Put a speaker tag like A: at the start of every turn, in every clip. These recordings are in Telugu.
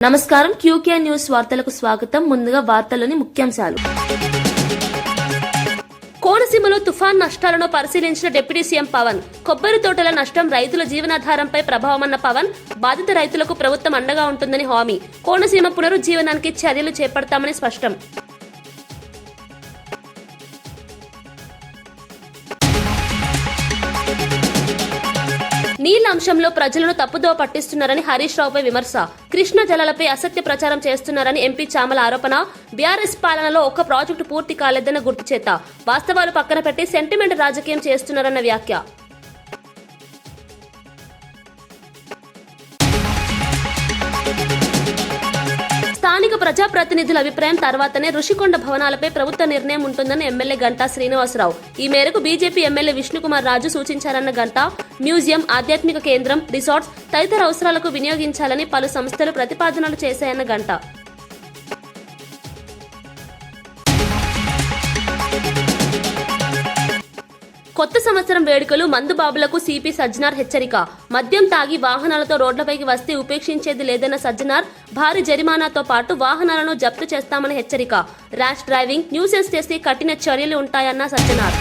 A: నమస్కారం క్యూకే న్యూస్ వార్తలకు స్వాగతం. ముందుగా వార్తల్లోని ముఖ్యాంశాలు. కోనసీమలో తుఫాన్ నష్టాలను పరిశీలించిన డిప్యూటీ సీఎం పవన్. కొబ్బరి తోటల నష్టం రైతుల జీవనాధారంపై ప్రభావమన్న పవన్. బాధిత రైతులకు ప్రభుత్వం అండగా ఉంటుందని హామీ. కోనసీమ పునరుజ్జీవనానికి చర్యలు చేపడతామని స్పష్టం. నీళ్ల అంశంలో ప్రజలను తప్పుదోవ పట్టిస్తున్నారని హరీష్ రావుపై విమర్శ. కృష్ణా జలాలపై అసత్య ప్రచారం చేస్తున్నారని ఎంపీ చామల ఆరోపణ. బీఆర్ఎస్ పాలనలో ఒక్క ప్రాజెక్టు పూర్తి కాలేదన్న గుర్తుచేత. వాస్తవాలు పక్కన పెట్టి సెంటిమెంట్ రాజకీయం చేస్తున్నారన్న వ్యాఖ్య. స్థానిక ప్రజాప్రతినిధుల అభిప్రాయం తర్వాతనే రుషికొండ భవనాలపై ప్రభుత్వ నిర్ణయం ఉంటుందని ఎమ్మెల్యే గంటా శ్రీనివాసరావు. ఈ మేరకు BJP MLA Vishnukumar Raju సూచించారన్న Ganta. Museum, ఆధ్యాత్మిక కేంద్రం, రిసార్ట్స్ తదితర అవసరాలకు వినియోగించాలని పలు సంస్థలు ప్రతిపాదనలు చేశాయన్న గంటా. కొత్త సంవత్సరం వేడుకలు మందుబాబులకు సిపి సజ్జనార్ హెచ్చరిక. మద్యం తాగి వాహనాలతో రోడ్లపైకి వస్తే ఉపేక్షించేది లేదన్న సజ్జనార్. భారీ జరిమానాతో పాటు వాహనాలను జప్తు చేస్తామని హెచ్చరిక. ర్యాష్ డ్రైవింగ్, న్యూసెన్స్ చేస్తే కఠిన చర్యలు ఉంటాయన్న సజ్జనార్.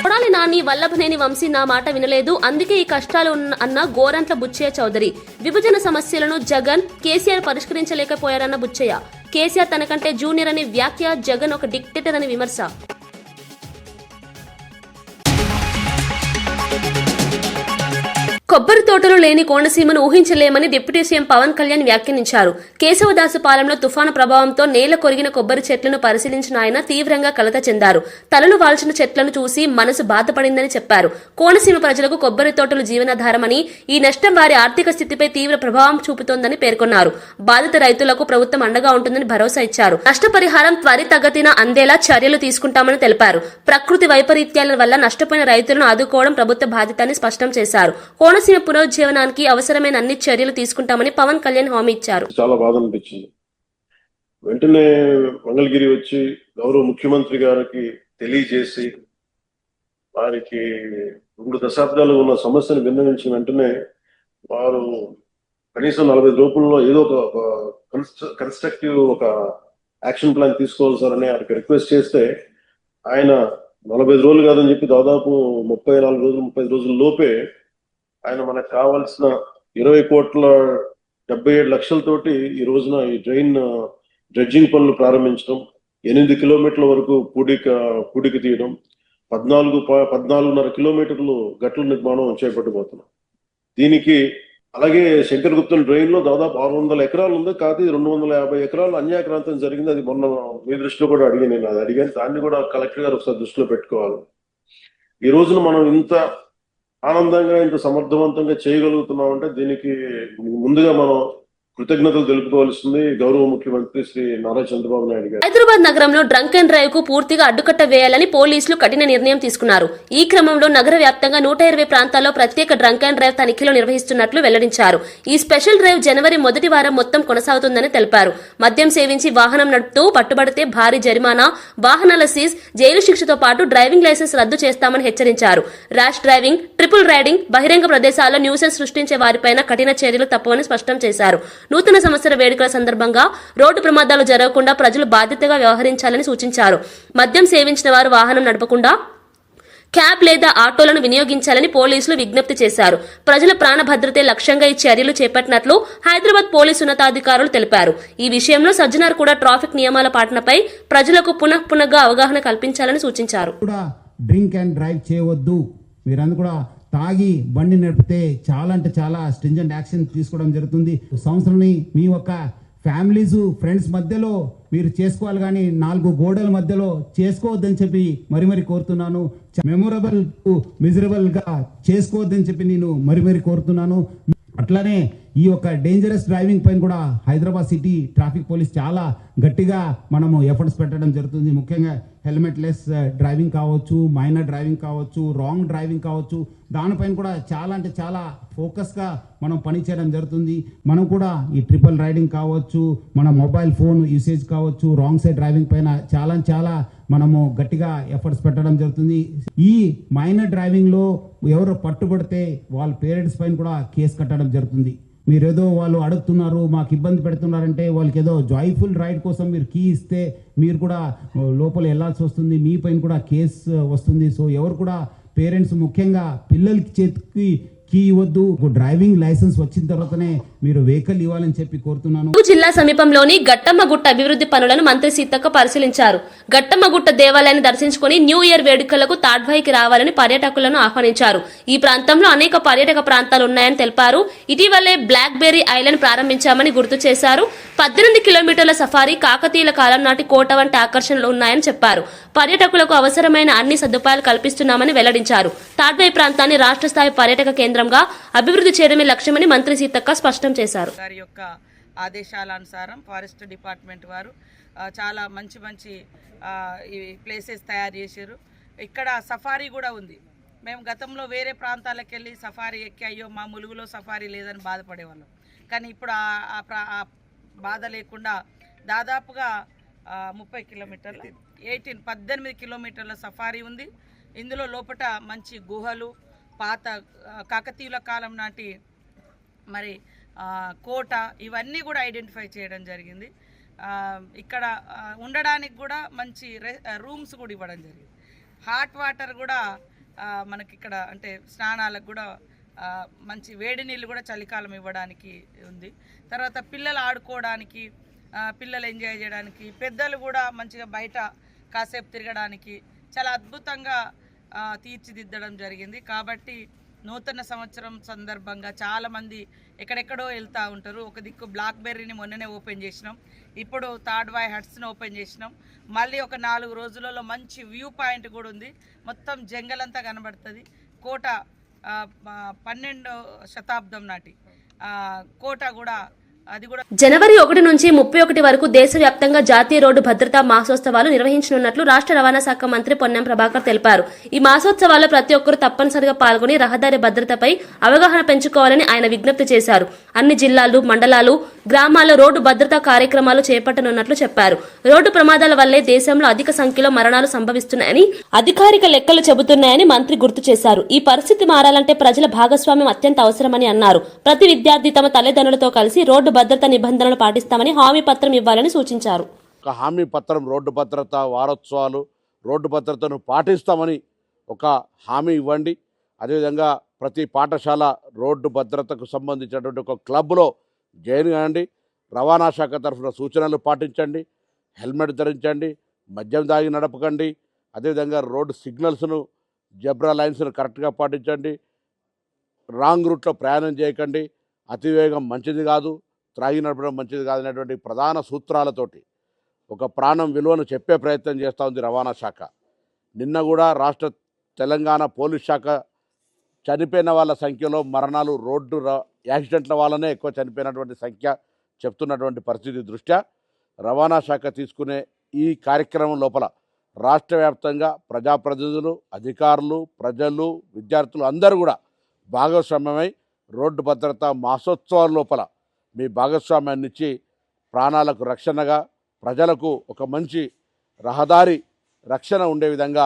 A: కొడాలి నాని, వల్లభనేని వంశీ నా మాట వినలేదు, అందుకే ఈ కష్టాలు అన్న గోరంట్ల బుచ్చయ్య చౌదరి. విభజన సమస్యలను జగన్, కేసీఆర్ పరిష్కరించలేకపోయారన్న బుచ్చయ్య. కేసీఆర్ తనకంటే జూనియర్ అని వ్యాఖ్య. జగన్ ఒక డిక్టేటర్ అని విమర్శ. కొబ్బరి తోటలు లేని కోనసీమను ఊహించలేమని డిప్యూటీ సీఎం పవన్ కళ్యాణ్ వ్యాఖ్యానించారు. కేశవదాసు పాలెంలో తుఫాను ప్రభావంతో నేల కొరిగిన కొబ్బరి చెట్లను పరిశీలించిన ఆయన తీవ్రంగా కలత చెందారు. తలలు వాల్చిన చెట్లను చూసి మనసు బాధపడిందని చెప్పారు. కోనసీమ ప్రజలకు కొబ్బరి తోటలు జీవనాధారమని, ఈ నష్టం వారి ఆర్థిక స్థితిపై తీవ్ర ప్రభావం చూపుతోందని పేర్కొన్నారు. బాధిత రైతులకు ప్రభుత్వం అండగా ఉంటుందని భరోసా ఇచ్చారు. నష్టపరిహారం త్వరితగతిన అందేలా చర్యలు తీసుకుంటామని తెలిపారు. ప్రకృతి వైపరీత్యాల వల్ల నష్టపోయిన రైతులను ఆదుకోవడం ప్రభుత్వ బాధ్యత అని స్పష్టం చేశారు. కోనసీమ పునరుజ్జీవనానికి అవసరమైన అన్ని చర్యలు తీసుకుంటామని పవన్ కళ్యాణ్ హామీ ఇచ్చారు.
B: చాలా బాధ అనిపించింది. వెంటనే మంగళగిరి వచ్చి గౌరవ ముఖ్యమంత్రి గారికి తెలియజేసి వారికి 2 దశాబ్దాలు ఉన్న సమస్యను విన్నవించిన వెంటనే వారు కనీసం 45 రోజుల్లో ఏదో ఒక కన్స్ట్రక్టివ్ ఒక యాక్షన్ ప్లాన్ తీసుకోవాలి సార్ అని వారికి రిక్వెస్ట్ చేస్తే ఆయన 45 రోజులు కాదని చెప్పి దాదాపు 34 రోజులు 35 రోజుల లోపే ఆయన మనకు కావాల్సిన 20,77 లక్షలతోటి ఈ రోజున ఈ డ్రెడ్జింగ్ పనులు ప్రారంభించడం, 8 కిలోమీటర్ల వరకు పూడిక తీయడం, 14.5 కిలోమీటర్లు గట్ల నిర్మాణం చేపట్టబోతున్నాం. దీనికి అలాగే శంకరగుప్తం డ్రైన్ లో దాదాపు 600 ఎకరాలు ఉంది. కాదు 250 ఎకరాలు అన్యాక్రాంతం జరిగింది. అది మొన్న మీ దృష్టిలో కూడా నేను అది అడిగాను. దాన్ని కూడా కలెక్టర్ గారు ఒకసారి దృష్టిలో పెట్టుకోవాలి. ఈ రోజున మనం ఇంత ఆనందంగా ఇంత సమర్థవంతంగా చేయగలుగుతున్నామంటే దీనికి ముందుగా మనం కృతజ్ఞతలు తెలుపుకోవాల్సింది గౌరవ ముఖ్యమంత్రి శ్రీ నారా చంద్రబాబు నాయుడు గారు.
A: హైదరాబాద్ నగరంలో డ్రంక్ అండ్ డ్రైవ్ కు పూర్తిగా అడ్డుకట్ట వేయాలని పోలీసులు కఠిన నిర్ణయం తీసుకున్నారు. ఈ క్రమంలో నగర వ్యాప్తంగా 120 ప్రాంతాల్లో ప్రత్యేక డ్రంక్ అండ్ డ్రైవ్ తనిఖీలు నిర్వహిస్తున్నట్లు వెల్లడించారు. ఈ స్పెషల్ డ్రైవ్ జనవరి మొదటి వారం మొత్తం కొనసాగుతుందని తెలిపారు. మద్యం సేవించి వాహనం నడుపుతూ పట్టుబడితే భారీ జరిమానా, వాహనాల సీజ్, జైలు శిక్షతో పాటు డ్రైవింగ్ లైసెన్స్ రద్దు చేస్తామని హెచ్చరించారు. ర్యాష్ డ్రైవింగ్, ట్రిపుల్ రైడింగ్, బహిరంగ ప్రదేశాల్లో న్యూసెన్స్ సృష్టించే వారిపైన కఠిన చర్యలు తప్పవని స్పష్టం చేశారు. నూతన సంవత్సర వేడుకల సందర్భంగా రోడ్డు ప్రమాదాలు జరగకుండా ప్రజలు బాధ్యతగా వ్యవహరించాలని సూచించారు. మద్యం సేవించిన వారు వాహనం నడపకుండా క్యాబ్ లేదా ఆటోలను వినియోగించాలని పోలీసులు విజ్ఞప్తి చేశారు. ప్రజల ప్రాణ భద్రతే లక్ష్యంగా ఈ చర్యలు చేపట్టినట్లు హైదరాబాద్ పోలీసు ఉన్నతాధికారులు తెలిపారు. ఈ విషయంలో సజ్జనార్ కూడా ట్రాఫిక్ నియమాల పాలనపై ప్రజలకు పునఃగా అవగాహన కల్పించాలని సూచించారు.
C: డ్రింక్ అండ్ డ్రైవ్ చేయవద్దు, మీరందరూ కూడా తాగి బండి నడిపితే చాలా అంటే చాలా స్ట్రింజెంట్ యాక్షన్ తీసుకోవడం జరుగుతుంది. సంవత్సరాన్ని మీ యొక్క ఫ్యామిలీస్, ఫ్రెండ్స్ మధ్యలో మీరు చేసుకోవాలి, కానీ 4 గోడల మధ్యలో చేసుకోవద్దని చెప్పి మరి కోరుతున్నాను. మెమొరబుల్ మిజరబుల్ గా చేసుకోవద్దని చెప్పి నేను మరి కోరుతున్నాను. అట్లానే ఈ యొక్క డేంజరస్ డ్రైవింగ్ పైన కూడా హైదరాబాద్ సిటీ ట్రాఫిక్ పోలీస్ చాలా గట్టిగా మనము ఎఫర్ట్స్ పెట్టడం జరుగుతుంది. ముఖ్యంగా హెల్మెట్ లెస్ డ్రైవింగ్ కావచ్చు, మైనర్ డ్రైవింగ్ కావచ్చు, రాంగ్ డ్రైవింగ్ కావచ్చు, దానిపైన కూడా చాలా అంటే చాలా ఫోకస్గా మనం పనిచేయడం జరుగుతుంది. మనం కూడా ఈ ట్రిపుల్ రైడింగ్ కావచ్చు, మన మొబైల్ ఫోన్ యూసేజ్ కావచ్చు, రాంగ్ సైడ్ డ్రైవింగ్ పైన చాలా మనము గట్టిగా ఎఫర్ట్స్ పెట్టడం జరుగుతుంది. ఈ మైనర్ డ్రైవింగ్ లో ఎవరు పట్టుబడితే వాళ్ళ పేరెంట్స్ పైన కూడా కేసు కట్టడం జరుగుతుంది. మీరేదో వాళ్ళు అడుగుతున్నారు మాకు ఇబ్బంది పెడుతున్నారంటే వాళ్ళకి ఏదో జాయ్ఫుల్ రైడ్ కోసం మీరు కీ ఇస్తే మీరు కూడా లోపల వెళ్ళాల్సి వస్తుంది, మీ పైన కూడా కేసు వస్తుంది. సో ఎవరు కూడా పేరెంట్స్ ముఖ్యంగా పిల్లలకి చేతికి కీ ఇవ్వద్దు. డ్రైవింగ్ లైసెన్స్ వచ్చిన తర్వాతనే మీరు వెహికల్ ఇవ్వాలని చెప్పి కోరుతున్నాను.
A: జిల్లా సమీపంలోని గట్టమ్మగుట్ట అభివృద్ధి పనులను మంత్రి సీతక్క పరిశీలించారు. గట్టమ్మగుట్ట దేవాలయాన్ని దర్శించుకుని న్యూ ఇయర్ వేడుకలకు తాడ్వాయికి రావాలని పర్యాటకులను ఆహ్వానించారు. ఈ ప్రాంతంలో అనేక పర్యాటక ప్రాంతాలు ఉన్నాయని తెలిపారు. ఇటీవలే బ్లాక్ బెర్రీ ఐలాండ్ ప్రారంభించామని గుర్తు చేశారు. 18 కిలోమీటర్ల సఫారీ, కాకతీయుల కాలం నాటి కోట వంటి ఆకర్షణలు ఉన్నాయని చెప్పారు. పర్యాటకులకు అవసరమైన అన్ని సదుపాయాలు కల్పిస్తున్నామని వెల్లడించారు. తాడ్వాయి ప్రాంతాన్ని రాష్ట్ర స్థాయి పర్యాటక కేంద్రంగా అభివృద్ధి చేయడమే లక్ష్యమని మంత్రి సీతక్క స్పష్టం చేశారు.
D: వారి యొక్క ఆదేశాల అనుసారం ఫారెస్ట్ డిపార్ట్మెంట్ వారు చాలా మంచి మంచి ఈ ప్లేసెస్ తయారు చేశారు. ఇక్కడ సఫారీ కూడా ఉంది. మేము గతంలో వేరే ప్రాంతాలకు వెళ్ళి సఫారీ ఎక్కి అయ్యో మా ములుగులో సఫారీ లేదని బాధపడేవాళ్ళం. కానీ ఇప్పుడు ఆ బాధ లేకుండా దాదాపుగా 30 కిలోమీటర్ల 18 కిలోమీటర్ల సఫారీ ఉంది. ఇందులో లోపల మంచి గుహలు, పాత కాకతీయుల కాలం నాటి మరి కోట, ఇవన్నీ కూడా ఐడెంటిఫై చేయడం జరిగింది. ఇక్కడ ఉండడానికి కూడా మంచి రూమ్స్ కూడా ఇవ్వడం జరిగింది. హాట్ వాటర్ కూడా మనకి ఇక్కడ అంటే స్నానాలకు కూడా మంచి వేడి నీళ్ళు కూడా చలికాలం ఇవ్వడానికి ఉంది. తర్వాత పిల్లలు ఆడుకోవడానికి, పిల్లలు ఎంజాయ్ చేయడానికి, పెద్దలు కూడా మంచిగా బయట కాసేపు తిరగడానికి చాలా అద్భుతంగా తీర్చిదిద్దడం జరిగింది. కాబట్టి నూతన సంవత్సరం సందర్భంగా చాలామంది ఎక్కడెక్కడో వెళ్తూ ఉంటారు. ఒక దిక్కు బ్లాక్ బెర్రీని మొన్ననే ఓపెన్ చేసినాం, ఇప్పుడు తాడ్వాయి హట్స్ని ఓపెన్ చేసినాం. మళ్ళీ ఒక 4 రోజులలో మంచి వ్యూ పాయింట్ కూడా ఉంది. మొత్తం జంగల్ అంతా కనబడుతుంది. కోట 12వ శతాబ్దం నాటి కోట కూడా అది కూడా.
A: జనవరి 1 నుంచి 31 వరకు దేశవ్యాప్తంగా జాతీయ రోడ్డు భద్రతా మాసోత్సవాలు నిర్వహించనున్నట్లు రాష్ట్ర రవాణా శాఖ మంత్రి పొన్నం ప్రభాకర్ తెలిపారు. ఈ మాసోత్సవాల్లో ప్రతి ఒక్కరూ తప్పనిసరిగా పాల్గొని రహదారి భద్రతపై అవగాహన పెంచుకోవాలని ఆయన విజ్ఞప్తి చేశారు. అన్ని జిల్లాలు, మండలాలు, గ్రామాల్లో రోడ్డు భద్రతా కార్యక్రమాలు చేపట్టనున్నట్లు చెప్పారు. రోడ్డు ప్రమాదాల వల్లే దేశంలో అధిక సంఖ్యలో మరణాలు సంభవిస్తున్నాయని అధికారిక లెక్కలు చెబుతున్నాయని మంత్రి గుర్తు చేశారు. ఈ పరిస్థితి మారాలంటే ప్రజల భాగస్వామ్యం అత్యంత అవసరమని అన్నారు. ప్రతి విద్యార్థి తమ తల్లిదండ్రులతో కలిసి రోడ్డు భద్రతా నిబంధనలు పాటిస్తామని హామీ పత్రం ఇవ్వాలని సూచించారు.
E: ఒక హామీ పత్రం, రోడ్డు భద్రత వారోత్సవాలు, రోడ్డు భద్రతను పాటిస్తామని ఒక హామీ ఇవ్వండి. అదేవిధంగా ప్రతి పాఠశాల రోడ్డు భద్రతకు సంబంధించినటువంటి ఒక క్లబ్లో జాయిన్ కాండి. రవాణా శాఖ తరఫున సూచనలు పాటించండి. హెల్మెట్ ధరించండి, మద్యం దాగి నడపకండి. అదేవిధంగా రోడ్డు సిగ్నల్స్ను, జెబ్రా లైన్స్ను కరెక్ట్గా పాటించండి. రాంగ్ రూట్లో ప్రయాణం చేయకండి. అతివేగం మంచిది కాదు, త్రాగి నడపడం మంచిది కాదనేటువంటి ప్రధాన సూత్రాలతోటి ఒక ప్రాణం విలువను చెప్పే ప్రయత్నం చేస్తూ ఉంది రవాణా శాఖ. నిన్న కూడా రాష్ట్ర తెలంగాణ పోలీస్ శాఖ చనిపోయిన వాళ్ళ సంఖ్యలో మరణాలు రోడ్డు యాక్సిడెంట్ల వల్లనే ఎక్కువ చనిపోయినటువంటి సంఖ్య చెప్తున్నటువంటి పరిస్థితి దృష్ట్యా రవాణా శాఖ తీసుకునే ఈ కార్యక్రమం లోపల రాష్ట్ర వ్యాప్తంగా ప్రజాప్రతినిధులు, అధికారులు, ప్రజలు, విద్యార్థులు అందరూ కూడా భాగస్వామ్యమై రోడ్డు భద్రతా మాసోత్సవాల లోపల మీ భాగస్వామ్యాన్ని ఇచ్చి ప్రాణాలకు రక్షణగా, ప్రజలకు ఒక మంచి రహదారి రక్షణ ఉండే విధంగా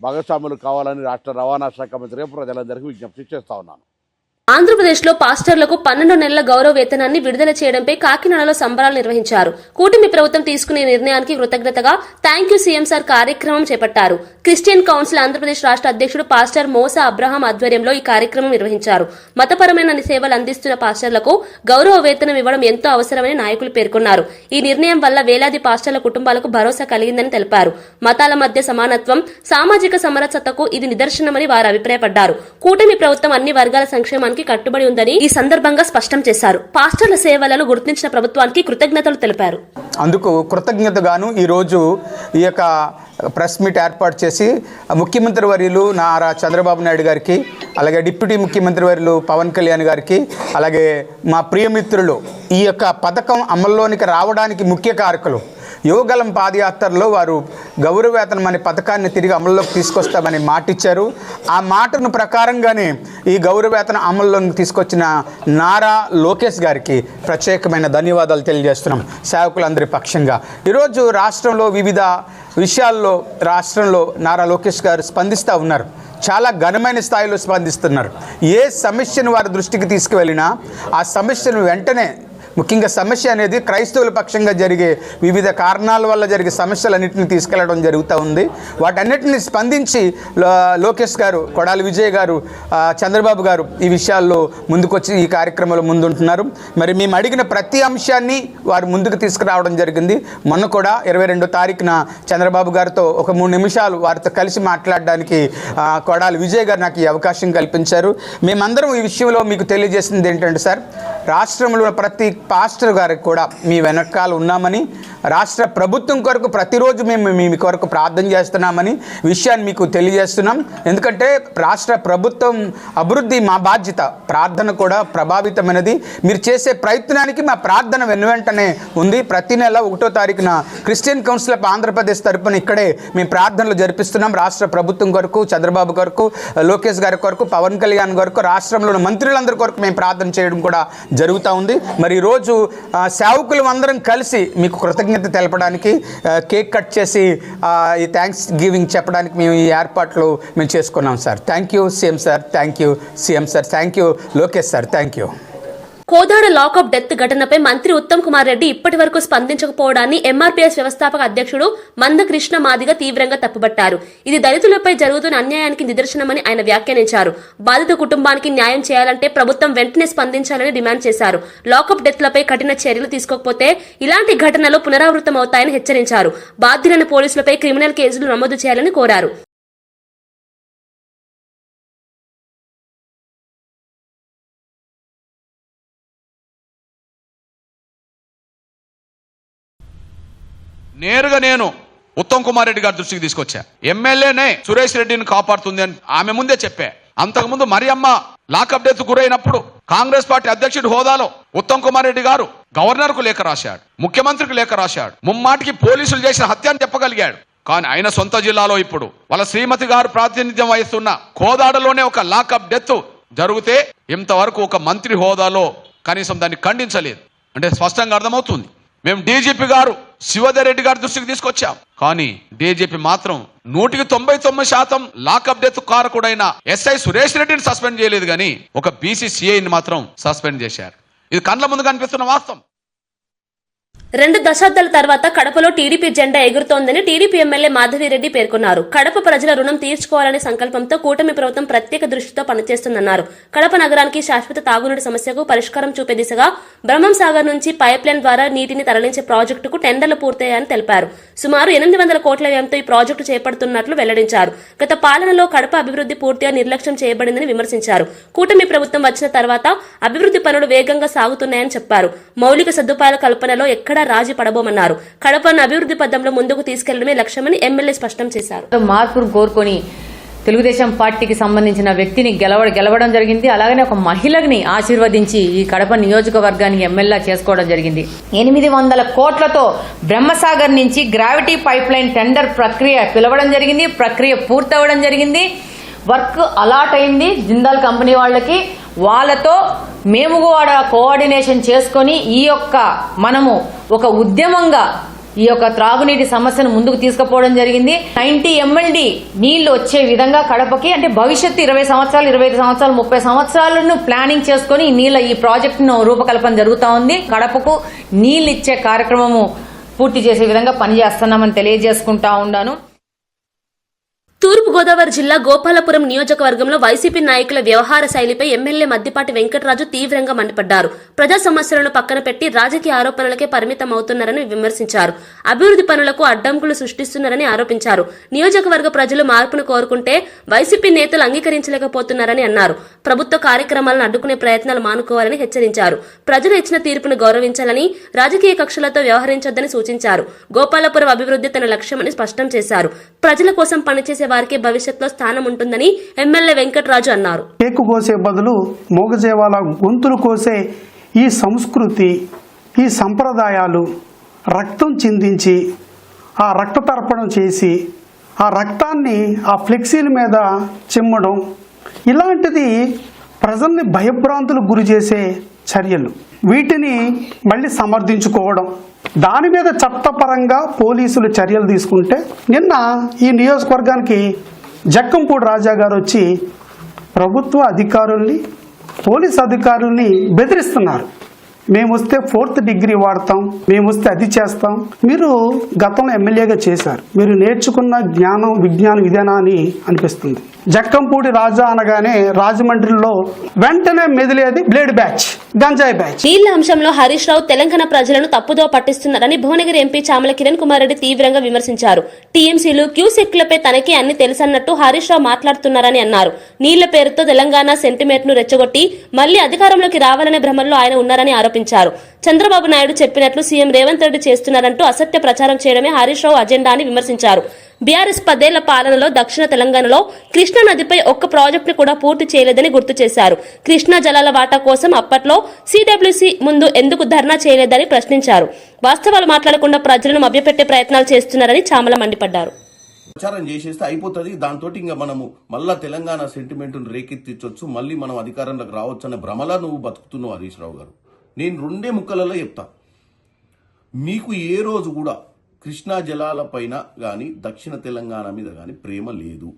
E: భాగస్వాములు కావాలని రాష్ట్ర రవాణా శాఖ మంత్రిగా ప్రజలందరికీ విజ్ఞప్తి చేస్తా ఉన్నాను.
A: ఆంధ్రప్రదేశ్లో పాస్టర్లకు 12 నెలల గౌరవ వేతనాన్ని విడుదల చేయడంపై కాకినాడలో సంబరాలు నిర్వహించారు. కూటమి ప్రభుత్వం తీసుకునే నిర్ణయానికి కృతజ్ఞతగా థ్యాంక్ యూ సీఎం సార్ కార్యక్రమం చేపట్టారు. క్రిస్టియన్ కౌన్సిల్ ఆంధ్రప్రదేశ్ రాష్ట్ర అధ్యక్షుడు పాస్టర్ మోసా అబ్రహాం ఆధ్వర్యంలో ఈ కార్యక్రమం నిర్వహించారు. మతపరమైన సేవలు అందిస్తున్న పాస్టర్లకు గౌరవ వేతనం ఇవ్వడం ఎంతో అవసరమని నాయకులు పేర్కొన్నారు. ఈ నిర్ణయం వల్ల వేలాది పాస్టర్ల కుటుంబాలకు భరోసా కలిగిందని తెలిపారు. మతాల మధ్య సమానత్వం, సామాజిక సమరసతకు ఇది నిదర్శనమని వారు అభిప్రాయపడ్డారు. కూటమి ప్రభుత్వం అన్ని వర్గాల సంక్షేమానికి కట్టుబడి ఉందని ఈ సందర్భంగా స్పష్టం చేశారు. పాస్టర్ల సేవలను గుర్తించిన ప్రభుత్వానికి కృతజ్ఞతలు తెలిపారు.
F: అందుకు కృతజ్ఞతగాను ఈరోజు ఈ యొక్క ప్రెస్ మీట్ ఏర్పాటు చేసి ముఖ్యమంత్రి వర్యులు నారా చంద్రబాబు నాయుడు గారికి, అలాగే డిప్యూటీ ముఖ్యమంత్రి వర్యులు పవన్ కళ్యాణ్ గారికి, అలాగే మా ప్రియమిత్రులు ఈ యొక్క పథకం అమల్లోనికి రావడానికి ముఖ్య కారకులు యువగలం పాదయాత్రలో వారు గౌరవవేతనం అనే పథకాన్ని తిరిగి అమల్లోకి తీసుకొస్తామని మాటిచ్చారు. ఆ మాటను ప్రకారంగానే ఈ గౌరవవేతనం అమల్లోకి తీసుకొచ్చిన నారా లోకేష్ గారికి ప్రత్యేకమైన ధన్యవాదాలు తెలియజేస్తున్నాం సేవకులందరి పక్షంగా. ఈరోజు రాష్ట్రంలో వివిధ విషయాల్లో నారా లోకేష్ గారు స్పందిస్తూ ఉన్నారు. చాలా ఘనమైన స్థాయిలో స్పందిస్తున్నారు. ఏ సమస్యను వారి దృష్టికి తీసుకువెళ్ళినా ఆ సమస్యను వెంటనే, ముఖ్యంగా సమస్య అనేది క్రైస్తవుల పక్షంగా జరిగే వివిధ కారణాల వల్ల జరిగే సమస్యలన్నింటినీ తీసుకెళ్లడం జరుగుతూ ఉంది. వాటన్నిటిని స్పందించి లోకేష్ గారు, కొడాలి విజయ్ గారు, చంద్రబాబు గారు ఈ విషయాల్లో ముందుకొచ్చి ఈ కార్యక్రమంలో ముందుంటున్నారు. మరి మేము అడిగిన ప్రతి అంశాన్ని వారు ముందుకు తీసుకురావడం జరిగింది. మొన్న కూడా 22వ తారీఖున చంద్రబాబు గారితో ఒక 3 నిమిషాలు వారితో కలిసి మాట్లాడడానికి కొడాలి విజయ్ గారు నాకు ఈ అవకాశం కల్పించారు. మేమందరం ఈ విషయంలో మీకు తెలియజేసింది ఏంటంటే సార్, రాష్ట్రంలో ప్రతి పాస్టర్ గారికి కూడా మీ వెనకాల ఉన్నామని, రాష్ట్ర ప్రభుత్వం కొరకు ప్రతిరోజు మేము మీ కొరకు ప్రార్థన చేస్తున్నామని విషయాన్ని మీకు తెలియజేస్తున్నాం. ఎందుకంటే రాష్ట్ర ప్రభుత్వం అభివృద్ధి మా బాధ్యత, ప్రార్థన కూడా ప్రభావితమైనది. మీరు చేసే ప్రయత్నానికి మా ప్రార్థన వెనువెంటనే ఉంది. ప్రతి నెల 1వ తారీఖున క్రిస్టియన్ కౌన్సిల్ ఆఫ్ ఆంధ్రప్రదేశ్ తరపున ఇక్కడే మేము ప్రార్థనలు జరిపిస్తున్నాం. రాష్ట్ర ప్రభుత్వం కొరకు, చంద్రబాబు కొరకు, లోకేష్ గారి కొరకు, పవన్ కళ్యాణ్ కొరకు, రాష్ట్రంలోని మంత్రులందరి కొరకు మేము ప్రార్థన చేయడం కూడా జరుగుతూ ఉంది. మరి ఈరోజు సేవకులు అందరం కలిసి మీకు కృతజ్ఞత తెలపడానికి, కేక్ కట్ చేసి ఈ థ్యాంక్స్ గివింగ్ చెప్పడానికి మేము ఈ ఏర్పాట్లు మేము చేసుకున్నాం sir. Thank you CM sir, thank you CM sir, thank you Lokesh sir, thank you.
A: Kodad lockup death ఘటనపై మంత్రి ఉత్తమ్ కుమార్ రెడ్డి ఇప్పటి వరకు స్పందించకపోవడాన్ని ఎంఆర్పీఎస్ వ్యవస్థాపక అధ్యక్షుడు మందకృష్ణ మాదిగ తీవ్రంగా తప్పుబట్టారు. ఇది దళితులపై జరుగుతున్న అన్యాయానికి నిదర్శనమని ఆయన వ్యాఖ్యానించారు. బాధిత కుటుంబానికి న్యాయం చేయాలంటే ప్రభుత్వం వెంటనే స్పందించాలని డిమాండ్ చేశారు. లాకప్ డెత్లపై కఠిన చర్యలు తీసుకోకపోతే ఇలాంటి ఘటనలు పునరావృతమవుతాయని హెచ్చరించారు. బాధ్యులైన పోలీసులపై క్రిమినల్ కేసులు నమోదు చేయాలని కోరారు.
G: నేరుగా నేను ఉత్తమ్ కుమార్ రెడ్డి గారి దృష్టికి తీసుకొచ్చా. ఎమ్మెల్యేనే సురేష్ రెడ్డిని కాపాడుతుంది అని ఆమె ముందే చెప్పా. అంతకుముందు మరియమ్మ లాకప్ డెత్ గురైనప్పుడు కాంగ్రెస్ పార్టీ అధ్యక్షుడి హోదాలో ఉత్తమ్ కుమార్ రెడ్డి గారు గవర్నర్ కు లేఖ రాశాడు, ముఖ్యమంత్రికి లేఖ రాశాడు, ముమ్మాటికి పోలీసులు చేసిన హత్య అని చెప్పగలిగాడు. కానీ ఆయన సొంత జిల్లాలో ఇప్పుడు వాళ్ళ శ్రీమతి గారు ప్రాతినిధ్యం వహిస్తున్న కోదాడలోనే ఒక లాకప్ డెత్ జరిగితే ఇంతవరకు ఒక మంత్రి హోదాలో కనీసం దాన్ని ఖండించలేదు. అంటే స్పష్టంగా అర్థమవుతుంది. మేము డీజీపీ గారు శివధర్ రెడ్డి గారి దృష్టికి తీసుకొచ్చాం. కానీ డీజీపీ మాత్రం 99% లాకప్ డెత్ కారకుడైన ఎస్ఐ సురేష్ రెడ్డిని సస్పెండ్ చేయలేదు, కానీ ఒక బీసీసీఐని మాత్రం సస్పెండ్ చేశారు. ఇది కండ్ల ముందు కనిపిస్తున్న వాస్తవం.
A: 2 దశాబ్దాల తర్వాత కడపలో టీడీపీ జెండా ఎగురుతోందని టీడీపీ ఎమ్మెల్యే మాధవిరెడ్డి పేర్కొన్నారు. కడప ప్రజల రుణం తీర్చుకోవాలనే సంకల్పంతో కూటమి ప్రభుత్వం ప్రత్యేక దృష్టితో పనిచేస్తుందన్నారు. కడప నగరానికి శాశ్వత తాగునీటి సమస్యకు పరిష్కారం చూపే దిశగా బ్రహ్మం సాగర్ నుంచి పైప్ లైన్ ద్వారా నీటిని తరలించే ప్రాజెక్టుకు టెండర్లు పూర్తయ్యాయని తెలిపారు. సుమారు 800 కోట్ల వ్యయంతో ఈ ప్రాజెక్టు చేపడుతున్నట్లు వెల్లడించారు. గత పాలనలో కడప అభివృద్ధి పూర్తిగా నిర్లక్ష్యం చేయబడిందని విమర్శించారు. కూటమి ప్రభుత్వం వచ్చిన తర్వాత అభివృద్ధి పనులు వేగంగా సాగుతున్నాయని చెప్పారు. మౌలిక సదుపాయాల కల్పనలో ఎక్కడ రాజీ పడబోమన్నారు. కడపను అభివృద్ధి పథంలో ముందుకు తీసుకెళ్లడమే లక్ష్యమని ఎమ్మెల్యే స్పష్టం చేశారు.
H: మార్పును కోరుకొని తెలుగుదేశం పార్టీకి సంబంధించిన వ్యక్తిని గెలవడం జరిగింది. అలాగనే ఒక మహిళని ఆశీర్వదించి ఈ కడప నియోజకవర్గానికి ఎమ్మెల్యే చేసుకోవడం జరిగింది. 800 కోట్లతో బ్రహ్మసాగర్ నుంచి గ్రావిటీ పైప్ లైన్ టెండర్ ప్రక్రియ పిలవడం జరిగింది. ప్రక్రియ పూర్తవడం జరిగింది. వర్క్ అలాట్ అయింది జిందాల్ కంపెనీ వాళ్ళతో మేము కూడా కోఆర్డినేషన్ చేసుకొని మనము ఒక ఉద్యమంగా ఈ యొక్క త్రాగునీటి సమస్యను ముందుకు తీసుకుపోవడం జరిగింది. 90 MLD నీళ్లు వచ్చే విధంగా కడపకి, అంటే భవిష్యత్తు 20 సంవత్సరాలు, 25 సంవత్సరాలు, 30 సంవత్సరాలను ప్లానింగ్ చేసుకుని ఈ ప్రాజెక్టును రూపకల్పన జరుగుతూ ఉంది. కడపకు నీళ్లు ఇచ్చే కార్యక్రమము పూర్తి చేసే విధంగా పనిచేస్తున్నామని తెలియజేసుకుంటా ఉన్నాను.
A: తూర్పుగోదావరి జిల్లా గోపాలపురం నియోజకవర్గంలో వైసీపీ నాయకుల వ్యవహార శైలిపై ఎమ్మెల్యే మద్దిపాటి వెంకటరాజు తీవ్రంగా మండిపడ్డారు. ప్రజా సమస్యలను పక్కన పెట్టి రాజకీయ ఆరోపణలకే పరిమితమవుతున్నారని విమర్శించారు. అభివృద్ధి పనులకు అడ్డంకులు సృష్టిస్తున్నారని ఆరోపించారు. నియోజకవర్గ ప్రజలు మార్పును కోరుకుంటే వైసీపీ నేతలు అంగీకరించలేకపోతున్నారని అన్నారు. ప్రభుత్వ కార్యక్రమాలను అడ్డుకునే ప్రయత్నాలు మానుకోవాలని హెచ్చరించారు. ప్రజలు ఇచ్చిన తీర్పును గౌరవించాలని, రాజకీయ కక్షలతో వ్యవహరించొద్దని సూచించారు. గోపాలపురం అభివృద్ధి తన లక్ష్యమని స్పష్టం చేశారు. ప్రజల కోసం పనిచేసే వారికి భవిష్యత్తులో స్థానం ఉంటుందని ఎమ్మెల్యే వెంకటరాజు అన్నారు.
I: కేకు కోసే బదులు మోగజేవాల గొంతులు కోసే ఈ సంస్కృతి, ఈ సంప్రదాయాలు రక్తం చిందించి ఆ రక్త తర్పణం చేసి ఆ రక్తాన్ని ఆ ఫ్లెక్సీల మీద చిమ్మడం, ఇలాంటిది ప్రజల్ని భయభ్రాంతులకు గురి చేసే చర్యలు. వీటిని మళ్ళీ సమర్థించుకోవడం, దాని మీద చట్టపరంగా పోలీసులు చర్యలు తీసుకుంటే, నిన్న ఈ నియోజకవర్గానికి జక్కంపూడి రాజా గారు వచ్చి ప్రభుత్వ అధికారుల్ని, పోలీస్ అధికారుల్ని బెదిరిస్తున్నారు. మేము వస్తే 4th డిగ్రీ వాడతాం, మేము వస్తే అది చేస్తాం. మీరు గతంలో ఎమ్మెల్యేగా చేశారు, మీరు నేర్చుకున్న జ్ఞానం విజ్ఞాన విధానం అని అనిపిస్తుంది. జక్కంపూడి రాజా అనగానే రాజమండ్రిలో వెంటనే మెదిలేది బ్లేడ్ బ్యాచ్, గంజాయి బ్యాచ్.
A: నీళ్ల అంశంలో హరీష్ రావు తెలంగాణ ప్రజలను తప్పుదో పట్టిస్తున్నారని భువనగిరి ఎంపీ చామల కిరణ్ కుమార్ రెడ్డి తీవ్రంగా విమర్శించారు. టీఎంసీలు క్యూసెక్లపై తనకే అన్ని తెలుసన్నట్టు హరీష్ రావు మాట్లాడుతున్నారని అన్నారు. నీళ్ల పేరుతో తెలంగాణ సెంటిమెంట్ ను రెచ్చగొట్టి మళ్లీ అధికారంలోకి రావాలనే భ్రమంలో ఆయన ఉన్నారని ఆరోపించారు. చంద్రబాబు నాయుడు చెప్పినట్లు సీఎం రేవంత్ రెడ్డి చేస్తున్నారంటూ అసత్య ప్రచారం చేయడమే హరీష్ రావు అజెండా అని విమర్శించారు. బీఆర్ఎస్ 10 ఏళ్ల పాలనలో దక్షిణ తెలంగాణలో కృష్ణా నదిపై ఒక్క ప్రాజెక్టును కూడా పూర్తి చేయలేదని గుర్తు చేశారు. కృష్ణా జలాల వాటా కోసం అప్పట్లో సిడబ్ల్యూసీ ముందు ఎందుకు ధర్నా చేయలేదని ప్రశ్నించారు. వాస్తవాలు మాట్లాడకుండా ప్రజలను మభ్యపెట్టే ప్రయత్నాలు చేస్తున్నారని చామల మండిపడ్డారు.
J: ప్రచారం చేసేస్తే అయిపోతుంది, దాంతో ఇంకా మనము మళ్ళా తెలంగాణ సెంటిమెంట్ను రేకెత్తించవచ్చు, మళ్ళీ మనం అధికారంలోకి రావచ్చు అనే భ్రమలా నువ్వు బతుకుతున్నావు హరీష్ రావు గారు. నేను 2 ముక్కలలో చెప్తా, మీకు ఏ రోజు కూడా కృష్ణా జలాల పైన కానీ దక్షిణ తెలంగాణ మీద కానీ ప్రేమ లేదు.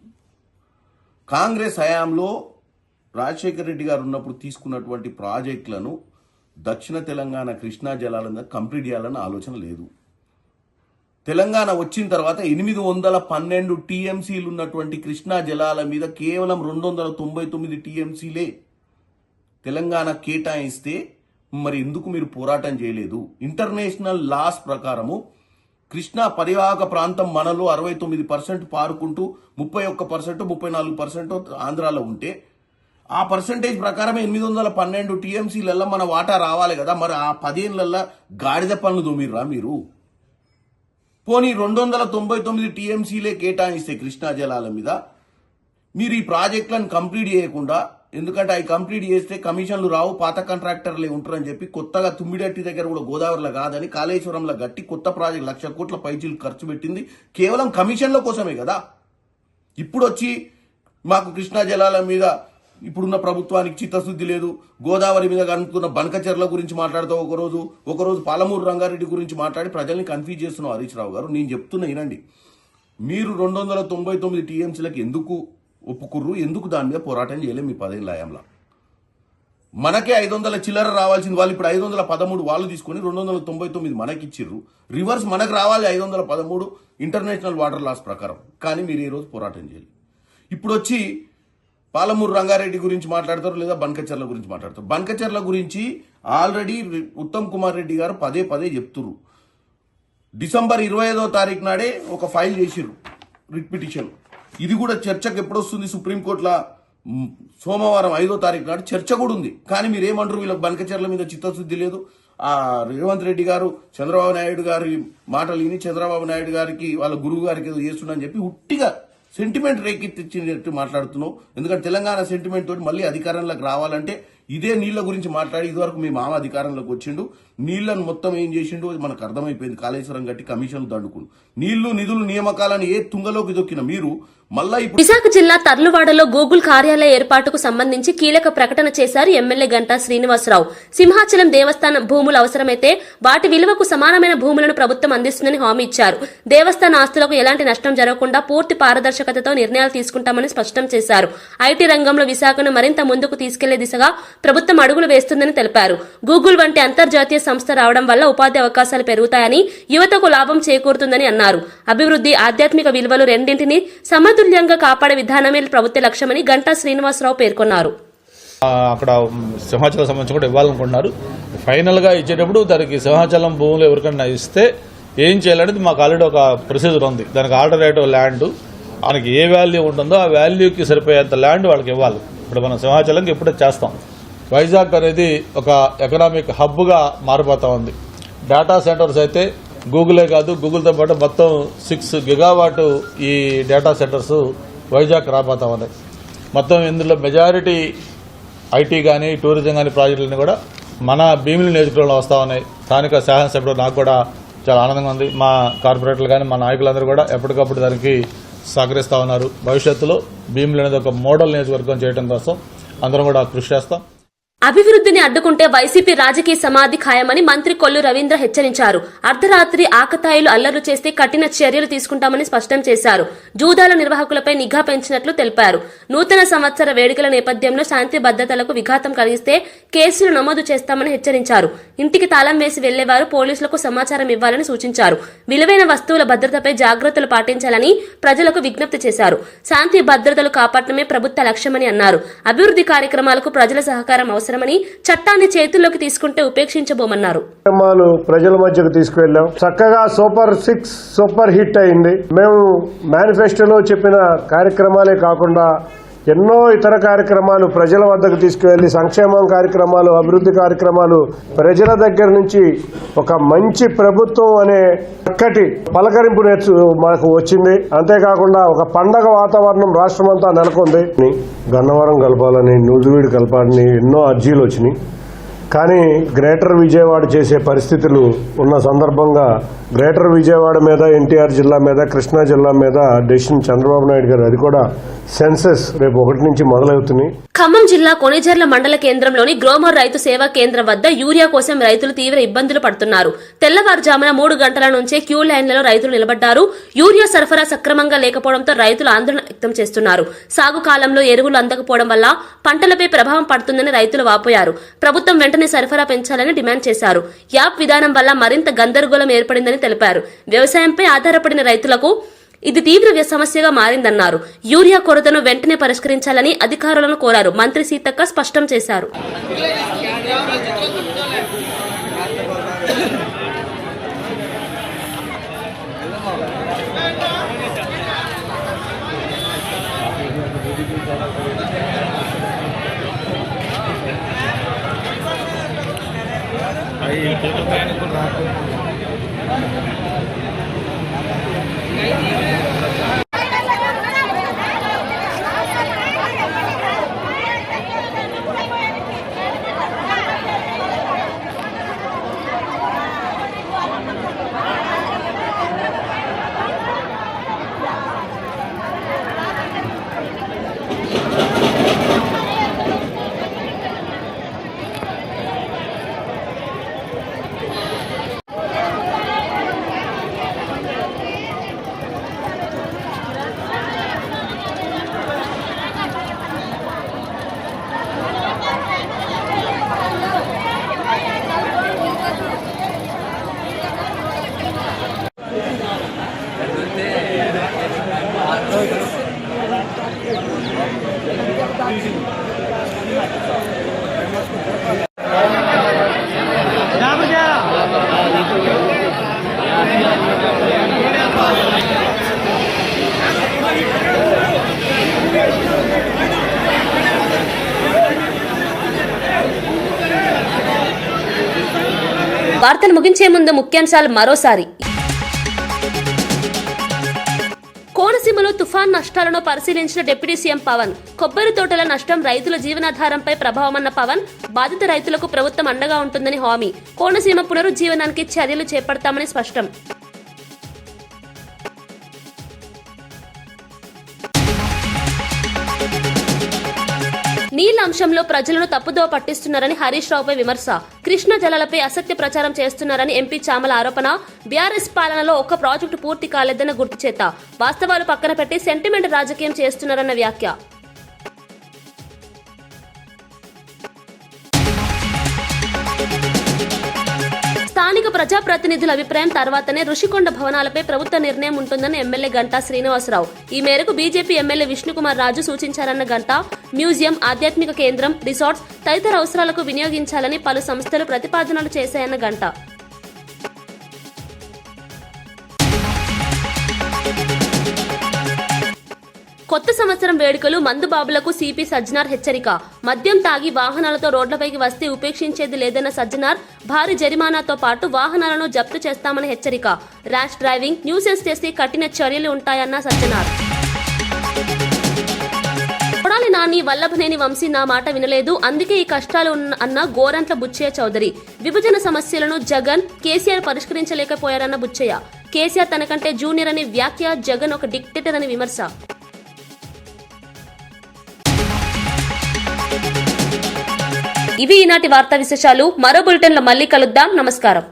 J: కాంగ్రెస్ హయాంలో రాజశేఖర రెడ్డి గారు ఉన్నప్పుడు తీసుకున్నటువంటి ప్రాజెక్టులను దక్షిణ తెలంగాణ కృష్ణా జలాలను కంప్లీట్ చేయాలన్న ఆలోచన లేదు. తెలంగాణ వచ్చిన తర్వాత 812 టీఎంసీలు ఉన్నటువంటి కృష్ణా జలాల మీద కేవలం 299 టీఎంసీలే తెలంగాణ కేటాయిస్తే మరి ఎందుకు మీరు పోరాటం చేయలేదు? ఇంటర్నేషనల్ లాస్ ప్రకారము కృష్ణా పరివాహక ప్రాంతం మనలో 69% పారుకుంటూ 31%, 34% ఆంధ్రాలో ఉంటే ఆ పర్సంటేజ్ ప్రకారమే 812 టీఎంసీలల్లో మన వాటా రావాలి కదా. మరి ఆ 10 ఏళ్లలో గాడిద పనులు దొమిర్రా మీరు? పోనీ 299 టీఎంసీలే కేటాయిస్తే కృష్ణా జలాల మీద మీరు ఈ ప్రాజెక్టులను కంప్లీట్ చేయకుండా, ఎందుకంటే అవి కంప్లీట్ చేస్తే కమిషన్లు రావు, పాత కాంట్రాక్టర్లే ఉంటారని చెప్పి కొత్తగా తుమ్మిడట్టి దగ్గర కూడా గోదావరిలో కాదని కాళేశ్వరంలో గట్టి కొత్త ప్రాజెక్ట్ 1,00,000 కోట్ల పైచీలు ఖర్చు పెట్టింది కేవలం కమిషన్ల కోసమే కదా. ఇప్పుడు వచ్చి మాకు కృష్ణా జలాల మీద ఇప్పుడున్న ప్రభుత్వానికి చిత్తశుద్ధి లేదు, గోదావరి మీద కనుక్కున్న బనకచెర్ల గురించి మాట్లాడుతూ ఒకరోజు పాలమూరు రంగారెడ్డి గురించి మాట్లాడి ప్రజల్ని కన్ఫ్యూజ్ చేస్తున్నావు హరీష్ రావు గారు. నేను చెప్తున్నా వినండి, మీరు 299 టీఎంసీలకు ఎందుకు ఒప్పుకుర్రు, ఎందుకు దాని మీద పోరాటం చేయలేము? మీ 10 ఏళ్ల హయాంలో మనకే 500 చిల్లర రావాల్సింది వాళ్ళు ఇప్పుడు 513 వాళ్ళు తీసుకొని 299 మనకి ఇచ్చిర్రు. రివర్స్ మనకు రావాలి 513 ఇంటర్నేషనల్ వాటర్ లాస్ ప్రకారం. కానీ మీరు ఈ రోజు పోరాటం చేయాలి. ఇప్పుడు వచ్చి పాలమూరు రంగారెడ్డి గురించి మాట్లాడతారు, లేదా బనకచెర్ల గురించి మాట్లాడతారు. బనకచెర్ల గురించి ఆల్రెడీ ఉత్తమ్ కుమార్ రెడ్డి గారు పదే చెప్తున్నారు. డిసెంబర్ 25వ తారీఖు నాడే ఒక ఫైల్ చేసిర్రు, రిట్ పిటిషన్. ఇది కూడా చర్చకు ఎప్పుడు వస్తుంది? సుప్రీంకోర్టులో సోమవారం 5వ తారీఖు నాడు చర్చ కూడా ఉంది. కానీ మీరు ఏమంటారు? వీళ్ళకి బనకచెర్ల మీద చిత్తశుద్ధి లేదు. ఆ రేవంత్ రెడ్డి గారు చంద్రబాబు నాయుడు గారి మాటలు విని చంద్రబాబు నాయుడు గారికి వాళ్ళ గురువు గారికి ఏదో చేస్తున్నారని చెప్పి ఉట్టిగా సెంటిమెంట్ రేకెత్తిచ్చినట్టు మాట్లాడుతున్నావు. ఎందుకంటే తెలంగాణ సెంటిమెంట్ తోటి మళ్ళీ అధికారంలోకి రావాలంటే ఇదే నీళ్ల గురించి మాట్లాడి ఇదివరకు మీ మామ అధికారంలోకి వచ్చిండు, నీళ్లను మొత్తం ఏం చేసిండు మనకు అర్థమైపోయింది. కాళేశ్వరం గట్టి కమిషన్లు దండుకుండు, నీళ్లు నిధులు నియామకాలను ఏ తుంగలోకి దొక్కిన మీరు మళ్ళా ఇప్పుడు.
A: విశాఖ జిల్లా తర్లువాడలో గూగుల్ కార్యాలయ ఏర్పాటుకు సంబంధించి కీలక ప్రకటన చేశారు ఎమ్మెల్యే గంటా శ్రీనివాసరావు. సింహాచలం దేవస్థానం భూములు అవసరమైతే వాటి విలువకు సమానమైన భూములను ప్రభుత్వం అందిస్తుందని హామీ ఇచ్చారు. దేవస్థాన ఆస్తులకు ఎలాంటి నష్టం జరగకుండా పూర్తి పారదర్శకతతో నిర్ణయాలు తీసుకుంటామని స్పష్టం చేశారు. ఐటీ రంగంలో విశాఖను మరింత ముందుకు తీసుకెళ్లే దిశగా ప్రభుత్వం అడుగులు వేస్తుందని తెలిపారు. గూగుల్ వంటి అంతర్జాతీయ సంస్థ రావడం వల్ల ఉపాధి అవకాశాలు పెరుగుతాయని, యువతకు లాభం చేకూరుతుందని అన్నారు. అభివృద్ధి, ఆధ్యాత్మిక విలువలు రెండింటినీ సమతుల్యంగా కాపాడే విధానమే ప్రభుత్వ లక్ష్యమని గంటా శ్రీనివాసరావు పేర్కొన్నారు.
K: అక్కడ సింహాచలం సంబంధించి కూడా ఇవ్వాలనుకుంటున్నారు. ఫైనల్గా ఇచ్చేటప్పుడు దానికి సింహాచలం భూములు ఎవరికైనా ఇస్తే ఏం చేయాలనేది మాకు ఆల్రెడీ ఒక ప్రొసీజర్ ఉంది. దానికి ఆల్టర్నేటివ్ ల్యాండ్, మనకి ఏ వాల్యూ ఉంటుందో ఆ వాల్యూకి సరిపోయేంత ల్యాండ్ వాళ్ళకి ఇవ్వాలి. ఇప్పుడు మనం సింహాచలంకి ఇప్పుడే చేస్తాం. వైజాగ్ అనేది ఒక ఎకనామిక్ హబ్గా మారిపోతా ఉంది. డేటా సెంటర్స్ అయితే గూగులే కాదు, గూగుల్తో పాటు మొత్తం 6 గిగావాట్ ఈ డేటా సెంటర్స్ వైజాగ్ రాబోతా ఉన్నాయి. మొత్తం ఇందులో మెజారిటీ ఐటీ కానీ టూరిజం కానీ ప్రాజెక్టులన్నీ కూడా మన భీమిలి నియోజకవర్గంలో వస్తూ ఉన్నాయి. స్థానిక శాసనసభ్యులు నాకు కూడా చాలా ఆనందంగా ఉంది. మా కార్పొరేటర్లు కానీ మా నాయకులందరూ కూడా ఎప్పటికప్పుడు దానికి సహకరిస్తూ ఉన్నారు. భవిష్యత్తులో భీమిలి అనేది ఒక మోడల్ నియోజకవర్గం చేయడం కోసం అందరం కూడా కృషి చేస్తాం.
A: అభివృద్ధిని అడ్డుకుంటే వైసీపీ రాజకీయ సమాధి ఖాయమని మంత్రి కొల్లు రవీంద్ర హెచ్చరించారు. అర్ధరాత్రి ఆకతాయిలు అల్లర్లు చేస్తే కఠిన చర్యలు తీసుకుంటామని స్పష్టం చేశారు. జూదాల నిర్వాహకులపై నిఘా పెంచినట్లు తెలిపారు. నూతన సంవత్సర వేడుకల నేపథ్యంలో శాంతి భద్రతలకు విఘాతం కలిగిస్తే కేసులు నమోదు చేస్తామని హెచ్చరించారు. ఇంటికి తాళం వేసి వెళ్లేవారు పోలీసులకు సమాచారం ఇవ్వాలని సూచించారు. విలువైన వస్తువుల భద్రతపై జాగ్రత్తలు పాటించాలని ప్రజలకు విజ్ఞప్తి చేశారు. శాంతి భద్రతలు కాపాడటమే ప్రభుత్వ లక్ష్యమని అన్నారు. అభివృద్ధి కార్యక్రమాలకు ప్రజల సహకారం అవసరమని, చట్టాన్ని చేతుల్లోకి తీసుకుంటే ఉపేక్షించబోమన్నారు.
L: ప్రజల మధ్యకు తీసుకువెళ్ళాం. చక్కగా సూపర్ 6 సూపర్ హిట్ అయింది. మేము మేనిఫెస్టోలో చెప్పిన కార్యక్రమాలే కాకుండా ఎన్నో ఇతర కార్యక్రమాలు ప్రజల వద్దకు తీసుకువెళ్లి సంక్షేమం కార్యక్రమాలు, అభివృద్ధి కార్యక్రమాలు ప్రజల దగ్గర నుంచి ఒక మంచి ప్రభుత్వం అనే చక్కటి పలకరింపు మనకు వచ్చింది. అంతేకాకుండా ఒక పండగ వాతావరణం రాష్ట్రమంతా నెలకొంది. గన్నవరం కలపాలని, నూజివీడు కలపాలని ఎన్నో అర్జీలు వచ్చినాయి. కానీ గ్రేటర్ విజయవాడ చేసే పరిస్థితులు ఉన్న సందర్భంగా గ్రేటర్ విజయవాడ మీద, ఎన్టీఆర్ జిల్లా మీద, కృష్ణా జిల్లా మీద డెసిషన్ చంద్రబాబు నాయుడు గారు, అది కూడా సెన్సెస్ రేపు 1 నుంచి మొదలవుతుంది.
A: ఖమ్మం జిల్లా కొణిజర్ల మండల కేంద్రంలోని గ్రోమర్ రైతు సేవా కేంద్రం వద్ద యూరియా కోసం రైతులు తీవ్ర ఇబ్బందులు పడుతున్నారు. తెల్లవారుజామున 3 గంటల నుంచే క్యూ లైన్లలో రైతులు నిలబడ్డారు. యూరియా సరఫరా సక్రమంగా లేకపోవడంతో రైతులు ఆందోళన వ్యక్తం చేస్తున్నారు. సాగు కాలంలో ఎరువులు అందకపోవడం వల్ల పంటలపై ప్రభావం పడుతుందని రైతులు వాపోయారు. ప్రభుత్వం వెంటనే సరఫరా పెంచాలని డిమాండ్ చేశారు. యాప్ విధానం వల్ల మరింత గందరగోళం ఏర్పడిందని తెలిపారు. వ్యవసాయంపై ఆధారపడిన రైతులకు ఇది తీవ్ర సమస్యగా మారిందన్నారు. యూరియా కొరతను వెంటనే పరిష్కరించాలని అధికారులను కోరారు. మంత్రి సీతక్క స్పష్టం చేశారు. వార్తలు ముగించే ముందు ముఖ్యాంశాలు మరోసారి. కోనసీమలో తుఫాన్ నష్టాలను పరిశీలించిన డిప్యూటీ సీఎం పవన్. కొబ్బరి తోటల నష్టం రైతుల జీవనాధారంపై ప్రభావమన్న పవన్. బాధిత రైతులకు ప్రభుత్వం అండగా ఉంటుందని హామీ. కోనసీమ పునరుజ్జీవనానికి చర్యలు చేపడతామని స్పష్టం. నీళ్ల అంశంలో ప్రజలను తప్పుదోవ పట్టిస్తున్నారని హరీష్ రావుపై విమర్శ. కృష్ణా జలాలపై అసత్య ప్రచారం చేస్తున్నారని ఎంపీ చామల ఆరోపణ. బీఆర్ఎస్ పాలనలో ఒక్క ప్రాజెక్టు పూర్తి కాలేదన్న గుర్తుచేత. వాస్తవాలు పక్కన పెట్టి సెంటిమెంట్ రాజకీయం చేస్తున్నారన్న వ్యాఖ్య. స్థానిక ప్రజాప్రతినిధుల అభిప్రాయం తర్వాతనే రుషికొండ భవనాలపై ప్రభుత్వ నిర్ణయం ఉంటుందని ఎమ్మెల్యే గంటా శ్రీనివాసరావు. ఈ మేరకు BJP MLA Vishnukumar Raju సూచించారన్న Ganta. Museum, ఆధ్యాత్మిక కేంద్రం, రిసార్ట్స్ తదితర అవసరాలకు వినియోగించాలని పలు సంస్థలు ప్రతిపాదనలు చేశాయన్న గంటా. కొత్త సంవత్సరం వేడుకలు మందుబాబులకు సిపి సజ్జనార్ హెచ్చరిక. మద్యం తాగి వాహనాలతో రోడ్లపైకి వస్తే ఉపేక్షించేది లేదన్న సజ్జనార్. భారీ జరిమానాతో పాటు వాహనాలను జప్తు చేస్తామని హెచ్చరిక. ర్యాష్ డ్రైవింగ్, న్యూసెన్స్ చేస్తే కఠిన చర్యలు ఉంటాయన్న సజ్జనార్. కొడాలి నాని, వల్లభనేని వంశీ నా మాట వినలేదు, అందుకే ఈ కష్టాలు అన్న గోరంట్ల బుచ్చయ్య చౌదరి. విభజన సమస్యలను జగన్, కేసీఆర్ పరిష్కరించలేకపోయారన్న బుచ్చయ్య. కేసీఆర్ తనకంటే జూనియర్ అని వ్యాఖ్య. జగన్ ఒక డిక్టేటర్ అని విమర్శ. ఇవి ఈనాటి వార్తా విశేషాలు. మరో బులెటిన్లో మళ్ళీ కలుద్దాం. నమస్కారం.